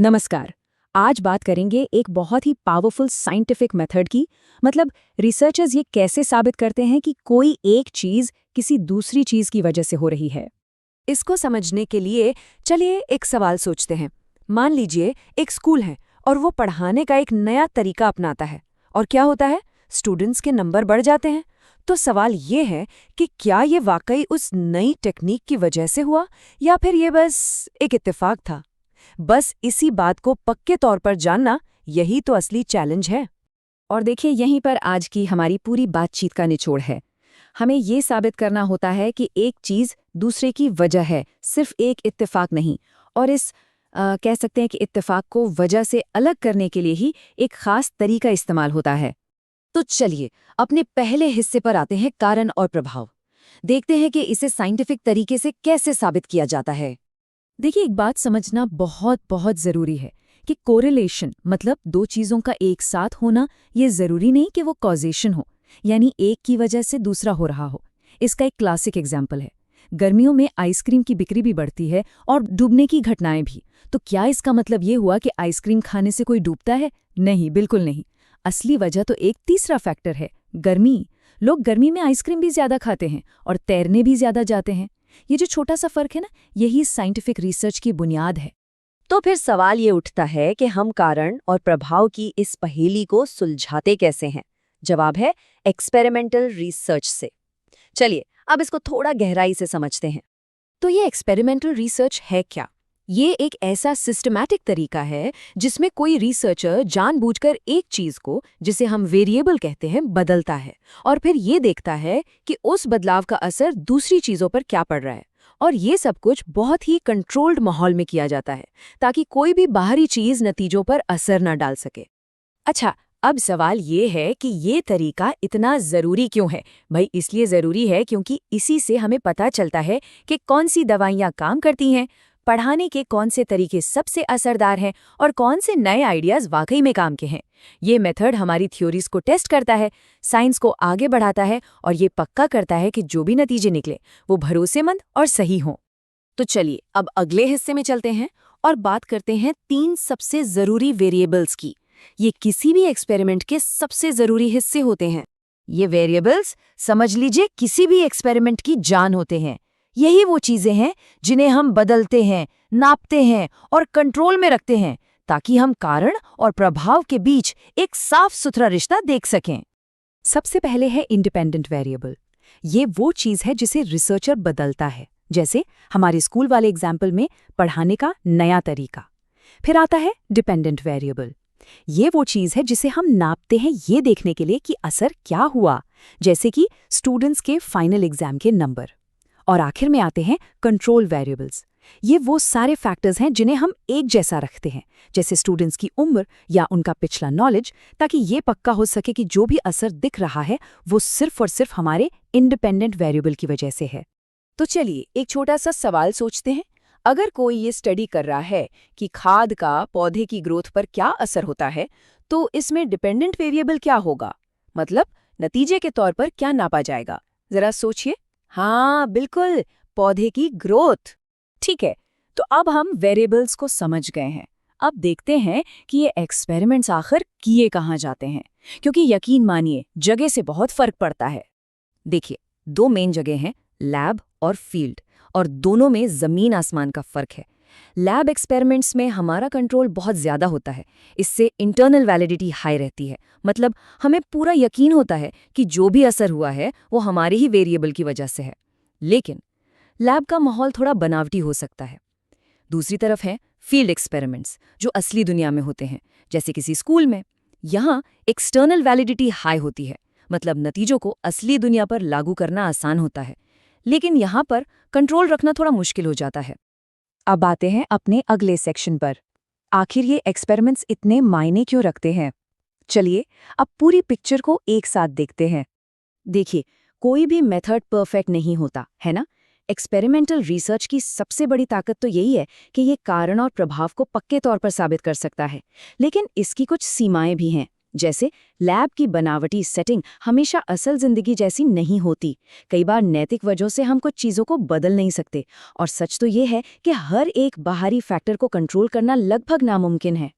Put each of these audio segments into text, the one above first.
नमस्कार। आज बात करेंगे एक बहुत ही पावरफुल साइंटिफिक मेथड की। मतलब रिसर्चर्स ये कैसे साबित करते हैं कि कोई एक चीज किसी दूसरी चीज की वजह से हो रही है। इसको समझने के लिए चलिए एक सवाल सोचते हैं। मान लीजिए एक स्कूल है और वो पढ़ाने का एक नया तरीका अपनाता है और क्या होता है, स्टूडेंट्स के नंबर बढ़ जाते हैं। तो सवाल ये है कि क्या ये वाकई उस नई टेक्निक की वजह से हुआ या फिर ये बस एक इत्तेफाक था। बस इसी बात को पक्के तौर पर जानना, यही तो असली चैलेंज है। और देखिए, यहीं पर आज की हमारी पूरी बातचीत का निचोड़ है। हमें ये साबित करना होता है कि एक चीज दूसरे की वजह है, सिर्फ एक इत्तेफाक नहीं। और इस कह सकते हैं कि इत्तेफाक को वजह से अलग करने के लिए ही एक खास तरीका इस्तेमाल होता है। तो चलिए अपने पहले हिस्से पर आते हैं, कारण और प्रभाव। देखते हैं कि इसे साइंटिफिक तरीके से कैसे साबित किया जाता है। देखिए, एक बात समझना बहुत बहुत ज़रूरी है कि कोरिलेशन मतलब दो चीज़ों का एक साथ होना, ये ज़रूरी नहीं कि वो कॉजेशन हो, यानी एक की वजह से दूसरा हो रहा हो। इसका एक क्लासिक एग्जाम्पल है, गर्मियों में आइसक्रीम की बिक्री भी बढ़ती है और डूबने की घटनाएं भी। तो क्या इसका मतलब ये हुआ कि आइसक्रीम खाने से कोई डूबता है? नहीं, बिल्कुल नहीं। असली वजह तो एक तीसरा फैक्टर है, गर्मी। लोग गर्मी में आइसक्रीम भी ज़्यादा खाते हैं और तैरने भी ज़्यादा जाते हैं। ये जो छोटा सा फर्क है ना, यही साइंटिफिक रिसर्च की बुनियाद है। तो फिर सवाल ये उठता है कि हम कारण और प्रभाव की इस पहेली को सुलझाते कैसे हैं। जवाब है एक्सपेरिमेंटल रिसर्च से। चलिए अब इसको थोड़ा गहराई से समझते हैं। तो ये एक्सपेरिमेंटल रिसर्च है क्या? ये एक ऐसा सिस्टमैटिक तरीका है जिसमें कोई रिसर्चर जानबूझकर एक चीज को, जिसे हम वेरिएबल कहते हैं, बदलता है और फिर ये देखता है कि उस बदलाव का असर दूसरी चीजों पर क्या पड़ रहा है। और ये सब कुछ बहुत ही कंट्रोल्ड माहौल में किया जाता है ताकि कोई भी बाहरी चीज नतीजों पर असर न डाल सके। अच्छा, अब सवाल ये है कि ये तरीका इतना ज़रूरी क्यों है? भाई इसलिए ज़रूरी है क्योंकि इसी से हमें पता चलता है कि कौन सी दवाइयाँ काम करती हैं, पढ़ाने के कौन से तरीके सबसे असरदार हैं और कौन से नए आइडियाज़ वाकई में काम के हैं। ये मेथड हमारी थ्योरीज को टेस्ट करता है, साइंस को आगे बढ़ाता है और ये पक्का करता है कि जो भी नतीजे निकले वो भरोसेमंद और सही हों। तो चलिए अब अगले हिस्से में चलते हैं और बात करते हैं 3 सबसे ज़रूरी वेरिएबल्स की। ये किसी भी एक्सपेरिमेंट के सबसे ज़रूरी हिस्से होते हैं। ये वेरिएबल्स समझ लीजिए किसी भी एक्सपेरिमेंट की जान होते हैं। यही वो चीज़ें हैं जिन्हें हम बदलते हैं, नापते हैं और कंट्रोल में रखते हैं ताकि हम कारण और प्रभाव के बीच एक साफ सुथरा रिश्ता देख सकें। सबसे पहले है इंडिपेंडेंट वेरिएबल। ये वो चीज़ है जिसे रिसर्चर बदलता है, जैसे हमारे स्कूल वाले एग्जाम्पल में पढ़ाने का नया तरीका। फिर आता है डिपेंडेंट वेरिएबल। ये वो चीज़ है जिसे हम नापते हैं ये देखने के लिए कि असर क्या हुआ, जैसे कि स्टूडेंट्स के फाइनल एग्जाम के नंबर। और आखिर में आते हैं कंट्रोल वेरिएबल्स। ये वो सारे फैक्टर्स हैं जिन्हें हम एक जैसा रखते हैं, जैसे स्टूडेंट्स की उम्र या उनका पिछला नॉलेज, ताकि ये पक्का हो सके कि जो भी असर दिख रहा है वो सिर्फ और सिर्फ हमारे इंडिपेंडेंट वेरिएबल की वजह से है। तो चलिए एक छोटा सा सवाल सोचते हैं। अगर कोई ये स्टडी कर रहा है कि खाद का पौधे की ग्रोथ पर क्या असर होता है, तो इसमें डिपेंडेंट वेरिएबल क्या होगा? मतलब नतीजे के तौर पर क्या नापा जाएगा? जरा सोचिए। हाँ बिल्कुल, पौधे की ग्रोथ। ठीक है, तो अब हम वेरिएबल्स को समझ गए हैं। अब देखते हैं कि ये एक्सपेरिमेंट्स आखिर किए कहाँ जाते हैं, क्योंकि यकीन मानिए जगह से बहुत फर्क पड़ता है। देखिए, 2 मेन जगह हैं, लैब और फील्ड, और दोनों में ज़मीन आसमान का फ़र्क है। लैब एक्सपेरिमेंट्स में हमारा कंट्रोल बहुत ज़्यादा होता है। इससे इंटरनल वैलिडिटी हाई रहती है। मतलब हमें पूरा यकीन होता है कि जो भी असर हुआ है वो हमारे ही वेरिएबल की वजह से है। लेकिन लैब का माहौल थोड़ा बनावटी हो सकता है। दूसरी तरफ है फील्ड एक्सपेरिमेंट्स, जो असली दुनिया में होते हैं, जैसे किसी स्कूल में। यहाँ एक्सटर्नल वैलिडिटी हाई होती है, मतलब नतीजों को असली दुनिया पर लागू करना आसान होता है। लेकिन यहाँ पर कंट्रोल रखना थोड़ा मुश्किल हो जाता है। अब आते हैं अपने अगले सेक्शन पर। आखिर ये एक्सपेरिमेंट्स इतने मायने क्यों रखते हैं? चलिए अब पूरी पिक्चर को एक साथ देखते हैं। देखिए, कोई भी मेथड परफेक्ट नहीं होता, है ना? एक्सपेरिमेंटल रिसर्च की सबसे बड़ी ताकत तो यही है कि ये कारण और प्रभाव को पक्के तौर पर साबित कर सकता है। लेकिन इसकी कुछ सीमाएं भी हैं। जैसे लैब की बनावटी सेटिंग हमेशा असल जिंदगी जैसी नहीं होती। कई बार नैतिक वजहों से हम कुछ चीज़ों को बदल नहीं सकते, और सच तो ये है कि हर एक बाहरी फैक्टर को कंट्रोल करना लगभग नामुमकिन है।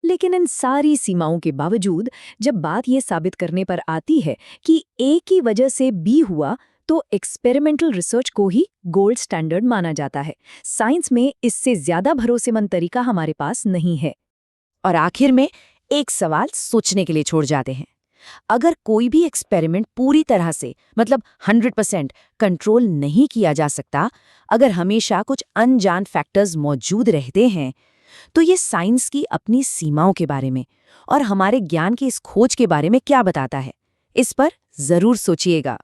लेकिन इन सारी सीमाओं के बावजूद जब बात ये साबित करने पर आती है कि ए की वजह से बी हुआ, तो एक्सपेरिमेंटल रिसर्च को ही गोल्ड स्टैंडर्ड माना जाता है। साइंस में इससे ज्यादा भरोसेमंद तरीका हमारे पास नहीं है। और आखिर में एक सवाल सोचने के लिए छोड़ जाते हैं। अगर कोई भी एक्सपेरिमेंट पूरी तरह से, मतलब 100% कंट्रोल नहीं किया जा सकता, अगर हमेशा कुछ अनजान फैक्टर्स मौजूद रहते हैं, तो ये साइंस की अपनी सीमाओं के बारे में और हमारे ज्ञान की इस खोज के बारे में क्या बताता है? इस पर जरूर सोचिएगा।